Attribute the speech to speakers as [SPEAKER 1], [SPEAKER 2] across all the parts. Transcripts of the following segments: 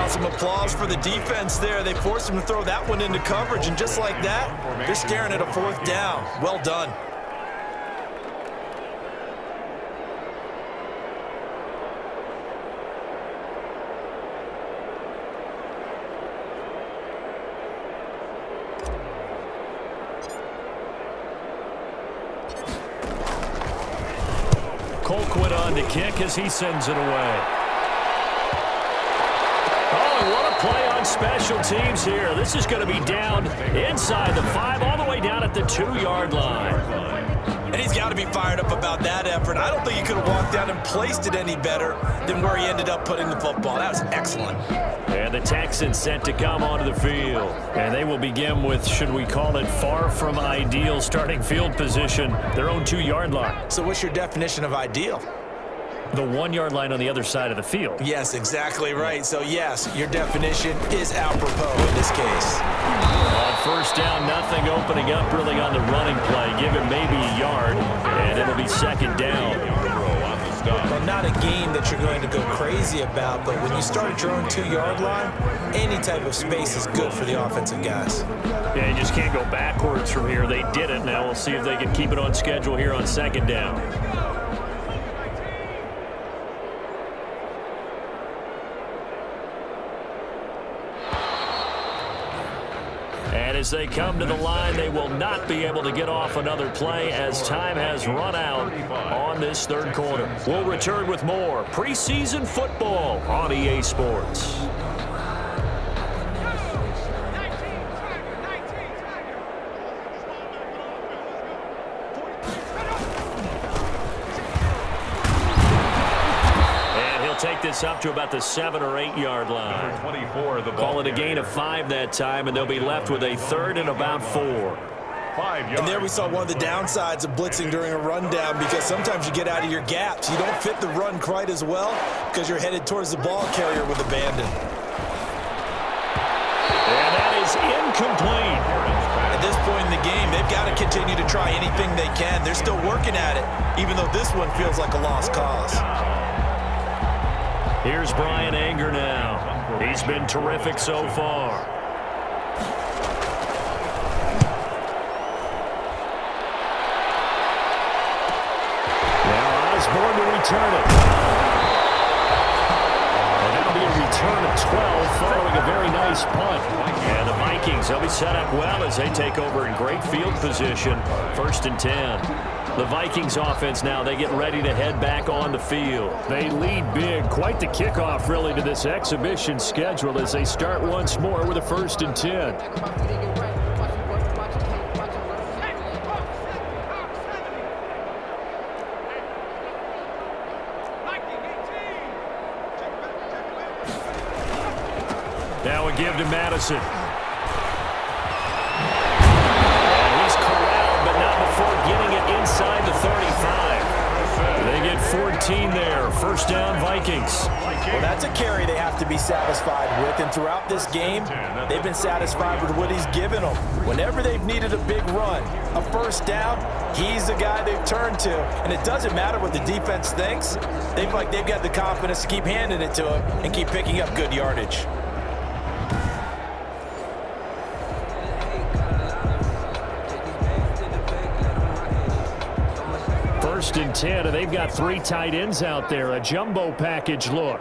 [SPEAKER 1] Some applause for the defense there. They forced him to throw that one into coverage, and just like that, they're staring at a fourth down. Well done.
[SPEAKER 2] Colquitt on to kick as he sends it away. Oh, what a play on special teams here. This is going to be down inside the 5, all the way down at the 2-yard line.
[SPEAKER 1] And he's got to be fired up about that effort. I don't think he could have walked down and placed it any better than where he ended up putting the football. That was excellent.
[SPEAKER 2] And the Texans set to come onto the field. And they will begin with, should we call it, far from ideal starting field position, their own 2-yard line.
[SPEAKER 1] So what's your definition of ideal?
[SPEAKER 2] The 1-yard line on the other side of the field.
[SPEAKER 1] Yes, exactly right. So, yes, your definition is apropos in this case.
[SPEAKER 2] On first down, nothing opening up really on the running play. Give it maybe a yard, and it'll be second down.
[SPEAKER 1] Well, not a game that you're going to go crazy about, but when you start at your own 2-yard line, any type of space is good for the offensive guys.
[SPEAKER 2] Yeah, you just can't go backwards from here. They did it. Now we'll see if they can keep it on schedule here on second down. And as they come to the line, they will not be able to get off another play as time has run out on this third quarter. We'll return with more preseason football on EA Sports. Take this up to about the 7 or 8 yard line.
[SPEAKER 3] 24, the
[SPEAKER 2] Call it a gain of 5 that time, and they'll be left with a third and about 4.
[SPEAKER 3] 5 yards.
[SPEAKER 1] And there we saw one of the downsides of blitzing during a rundown, because sometimes you get out of your gaps. You don't fit the run quite as well because you're headed towards the ball carrier with abandon.
[SPEAKER 2] And that is incomplete.
[SPEAKER 1] At this point in the game, they've got to continue to try anything they can. They're still working at it, even though this one feels like a lost cause.
[SPEAKER 2] Here's Brian Anger now. He's been terrific so far. Now Osborne to return it. And that'll be a return of 12 following a very nice punt. And the Vikings, they'll be set up well as they take over in great field position. 1st and 10. The Vikings offense now, they get ready to head back on the field. They lead big. Quite the kickoff, really, to this exhibition schedule as they start once more with a 1st and 10. Now we give to Madison. Getting it inside the 35. They get 14 there. 1st down, Vikings.
[SPEAKER 1] Well, that's a carry they have to be satisfied with. And throughout this game, they've been satisfied with what he's given them. Whenever they've needed a big run, a 1st down, he's the guy they've turned to. And it doesn't matter what the defense thinks. They've got the confidence to keep handing it to him and keep picking up good yardage.
[SPEAKER 2] 1st and 10, and they've got 3 tight ends out there. A jumbo package look.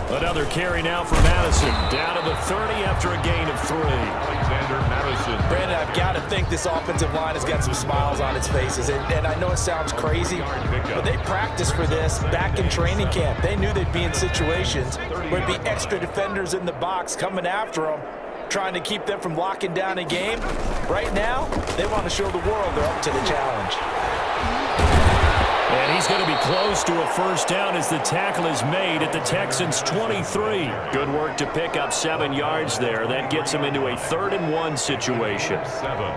[SPEAKER 2] Another carry now for Madison. Down to the 30 after a gain of 3.
[SPEAKER 3] Alexander Madison.
[SPEAKER 1] Brandon, I've got to think this offensive line has got some smiles on its faces. And I know it sounds crazy, but they practiced for this back in training camp. They knew they'd be in situations where there'd be extra defenders in the box coming after them, trying to keep them from locking down a game. Right now, they want to show the world they're up to the challenge.
[SPEAKER 2] And he's going to be close to a 1st down as the tackle is made at the Texans' 23. Good work to pick up 7 yards there. That gets him into a 3rd and 1 situation.
[SPEAKER 3] 7.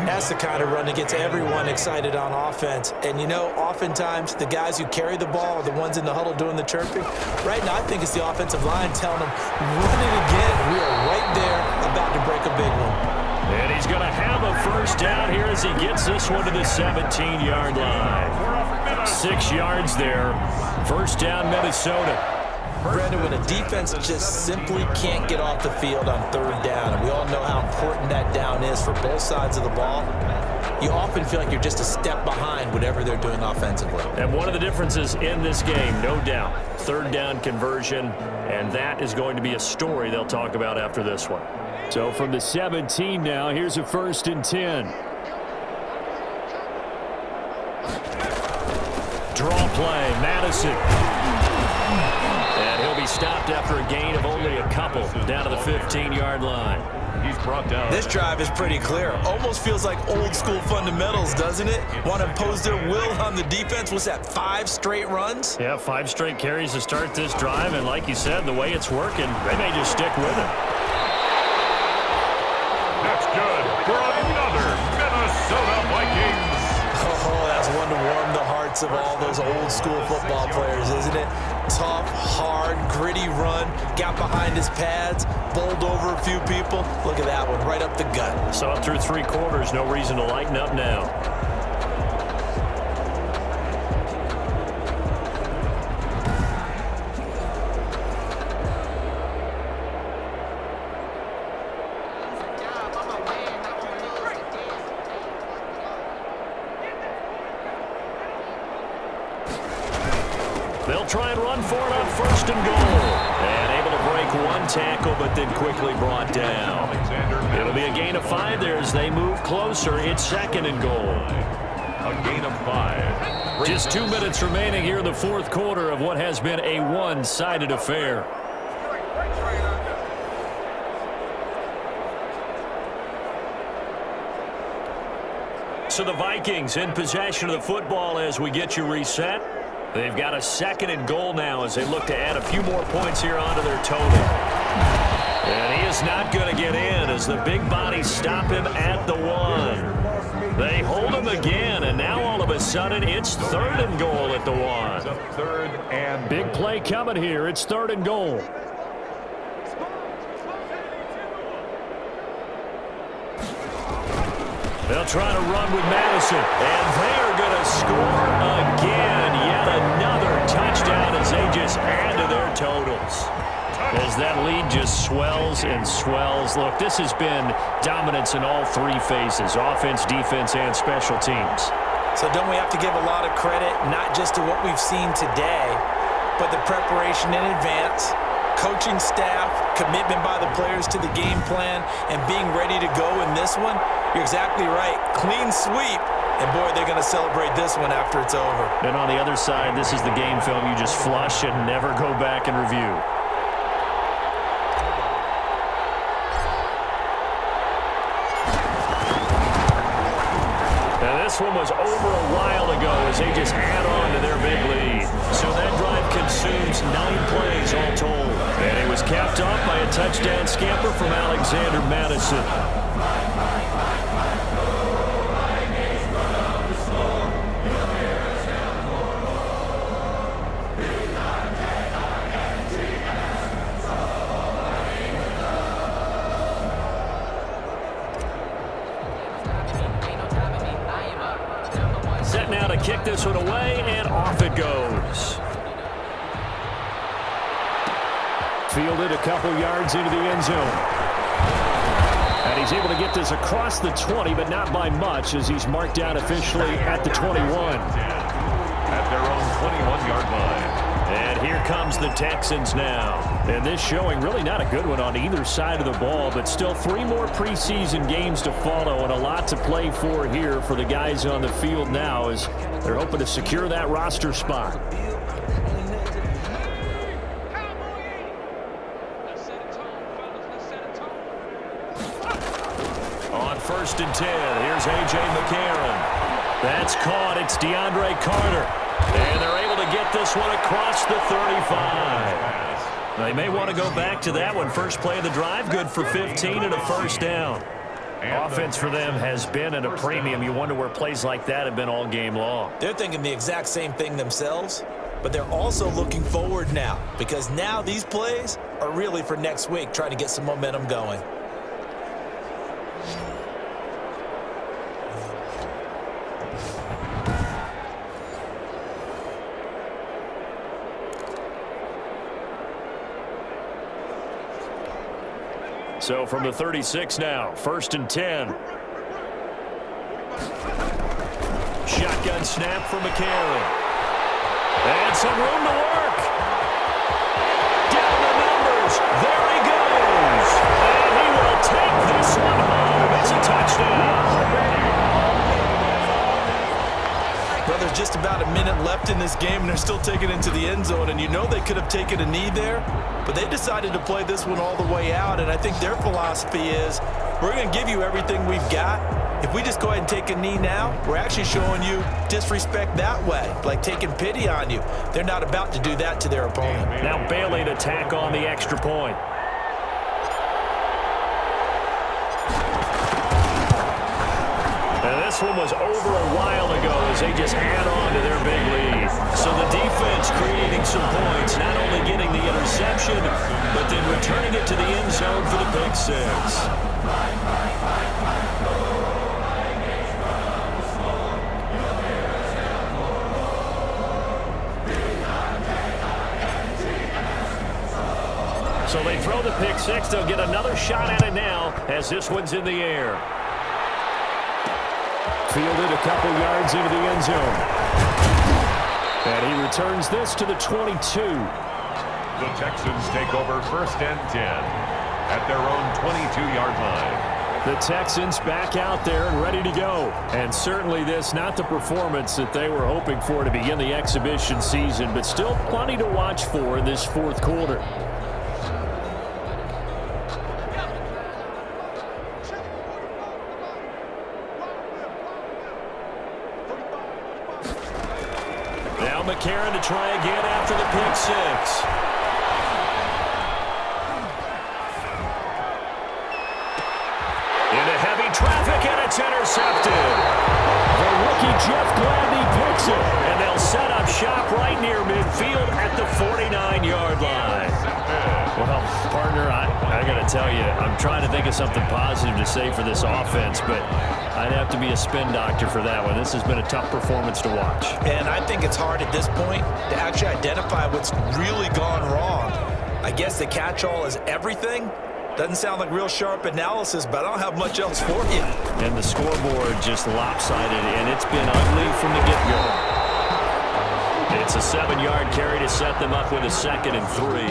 [SPEAKER 1] That's the kind of run that gets everyone excited on offense. And, you know, oftentimes the guys who carry the ball are the ones in the huddle doing the chirping. Right now, I think it's the offensive line telling them, run it again. We are right there about to break a big one.
[SPEAKER 2] And he's going to have a 1st down here as he gets this one to the 17-yard line. 6 yards there First down, Minnesota.
[SPEAKER 1] Brandon, when a defense just simply can't get off the field on third down, and we all know how important that down is for both sides of the ball, you often feel like you're just a step behind whatever they're doing offensively.
[SPEAKER 2] And one of the differences in this game, no doubt, third down conversion, and that is going to be a story they'll talk about after this one. So from the 17 now, here's a 1st and 10. Draw play, Madison. And he'll be stopped after a gain of only a couple down to the 15-yard line.
[SPEAKER 3] He's brought down.
[SPEAKER 1] This drive is pretty clear. Almost feels like old school fundamentals, doesn't it? Want to impose their will on the defense. What's that, 5 straight runs?
[SPEAKER 2] Yeah, 5 straight carries to start this drive. And like you said, the way it's working, they may just stick with it.
[SPEAKER 3] That's good for another Minnesota Vikings.
[SPEAKER 1] Oh, that's one to warm the hearts of all those old school football players, isn't it? Tough, hard, gritty run, got behind his pads, bowled over a few people. Look at that one, right up the gut.
[SPEAKER 2] Saw it through 3 quarters, no reason to lighten up now. They'll try and run for it on 1st and goal. And able to break 1 tackle, but then quickly brought down. It'll be a gain of 5 there as they move closer. It's 2nd and goal.
[SPEAKER 3] A gain of 5.
[SPEAKER 2] Just 2 minutes remaining here in the 4th quarter of what has been a one-sided affair. So the Vikings in possession of the football as we get you reset. They've got a 2nd and goal now as they look to add a few more points here onto their total. And he is not going to get in as the big bodies stop him at the 1. They hold him again, and now all of a sudden it's 3rd and goal at the 1.
[SPEAKER 3] 3rd and
[SPEAKER 2] big play coming here. It's 3rd and goal. They'll try to run with Madison, and they're going to score again. Yet another touchdown as they just add to their totals. As that lead just swells and swells. Look, this has been dominance in all 3 phases, offense, defense, and special teams.
[SPEAKER 1] So don't we have to give a lot of credit, not just to what we've seen today, but the preparation in advance, coaching staff, commitment by the players to the game plan, and being ready to go in this one? You're exactly right. Clean sweep. And, boy, they're going to celebrate this one after it's over.
[SPEAKER 2] And on the other side, this is the game film you just flush and never go back and review. Now, this one was over a while ago as they just add on to their big lead. So that drive consumes 9 plays all told. And it was capped off by a touchdown scamper from Alexander Madison. Set now to kick this one away, and off it goes. Fielded a couple yards into the end zone. And he's able to get this across the 20, but not by much as he's marked down officially at the 21.
[SPEAKER 3] At their own 21-yard line.
[SPEAKER 2] And here comes the Texans now. And this showing really not a good one on either side of the ball, but still 3 more preseason games to follow and a lot to play for here for the guys on the field now as they're hoping to secure that roster spot. On 1st and 10, here's A.J. McCarron. That's caught. It's DeAndre Carter. And they're able to get this one across the 35. They may want to go back to that one. First play of the drive, good for 15 and a 1st down. Offense for them has been at a premium. You wonder where plays like that have been all game long.
[SPEAKER 1] They're thinking the exact same thing themselves, but they're also looking forward now because now these plays are really for next week, trying to get some momentum going.
[SPEAKER 2] So from the 36 now, 1st and 10. Shotgun snap for McCarron. And some room to work. Down the numbers. There he goes. And he will take this one home. It's a touchdown.
[SPEAKER 1] Well, there's just about a minute left in this game, and they're still taking it into the end zone. And you know they could have taken a knee there, but they decided to play this one all the way out. And I think their philosophy is, we're going to give you everything we've got. If we just go ahead and take a knee now, we're actually showing you disrespect that way, like taking pity on you. They're not about to do that to their opponent.
[SPEAKER 2] Now Bailey to tack on the extra point. And this one was over a while ago as they just add on to their big lead. So the defense creating some points, not only getting the interception, but then returning it to the end zone for the pick six. So they throw the pick six. They'll get another shot at it now as this one's in the air. Fielded a couple yards into the end zone. And he returns this to the 22.
[SPEAKER 3] The Texans take over 1st and 10 at their own 22-yard line.
[SPEAKER 2] The Texans back out there and ready to go. And certainly this, not the performance that they were hoping for to begin the exhibition season, but still plenty to watch for in this 4th quarter. Now McCarron to try again after the pick six. Into heavy traffic, and it's intercepted. The rookie Jeff Gladney picks it, and they'll set up shop right near midfield at the 49-yard line. Well, partner, I got to tell you, I'm trying to think of something positive to say for this offense, but I'd have to be a spin doctor for that one. This has been a tough performance to watch.
[SPEAKER 1] And I think it's hard at this point to actually identify what's really gone wrong. I guess the catch-all is everything. Doesn't sound like real sharp analysis, but I don't have much else for you.
[SPEAKER 2] And the scoreboard just lopsided, and it's been ugly from the get-go. It's a 7-yard carry to set them up with a 2nd and 3.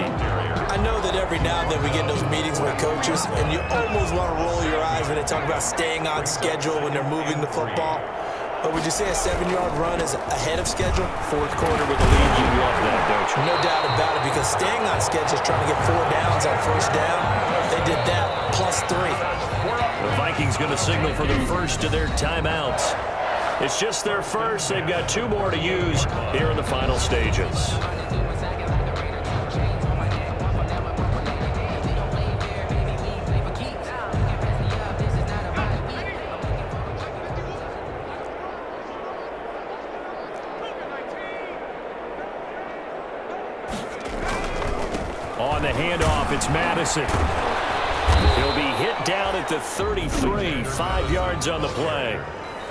[SPEAKER 1] I know that every now and then we get in those meetings with coaches, and you almost want to roll your eyes when they talk about staying on schedule when they're moving the football. But would you say a 7-yard run is ahead of schedule?
[SPEAKER 2] 4th quarter with the lead, you love that, don't you?
[SPEAKER 1] No doubt about it, because staying on schedule is trying to get 4 downs on 1st down. They did that, +3.
[SPEAKER 2] The Vikings going to signal for the first of their timeouts. It's just their first. They've got 2 more to use here in the final stages. On the handoff, it's Madison. He'll be hit down at the 33, 5 yards on the play.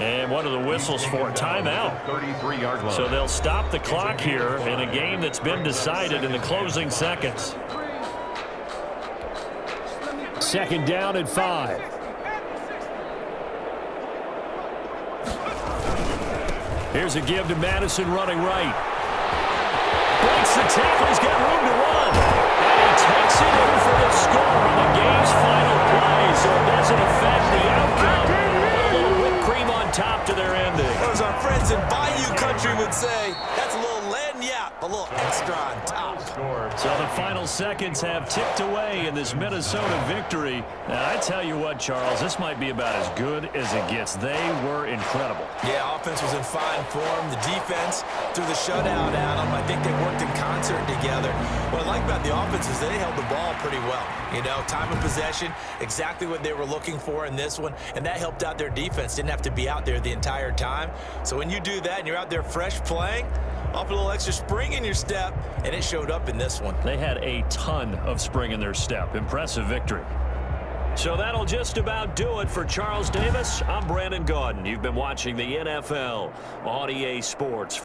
[SPEAKER 2] And one of the whistles for a timeout.
[SPEAKER 3] 33-yard line.
[SPEAKER 2] So they'll stop the clock here in a game that's been decided in the closing seconds. 2nd down and 5. Here's a give to Madison running right. Breaks the tackle. He's got room to run. And he takes it in for the score on the game's final play. So it doesn't affect the outcome. A little whipped cream on top to their ending.
[SPEAKER 1] Or as our friends in Bayou Country would say, that's a little lagniappe, a little extra on top.
[SPEAKER 2] So the final seconds have ticked away in this Minnesota victory. Now, I tell you what, Charles, this might be about as good as it gets. They were incredible.
[SPEAKER 1] Yeah, offense was in fine form. The defense threw the shutout at them. I think they worked in concert together. What I like about the offense is they held the ball pretty well. You know, time of possession, exactly what they were looking for in this one, and that helped out their defense. Didn't have to be out there the entire time. So when you do that and you're out there fresh playing, off a little extra spring in your step, and it showed up in this one.
[SPEAKER 2] They had a ton of spring in their step. Impressive victory. So that'll just about do it for Charles Davis. I'm Brandon Gaudin. You've been watching the NFL on EA Sports.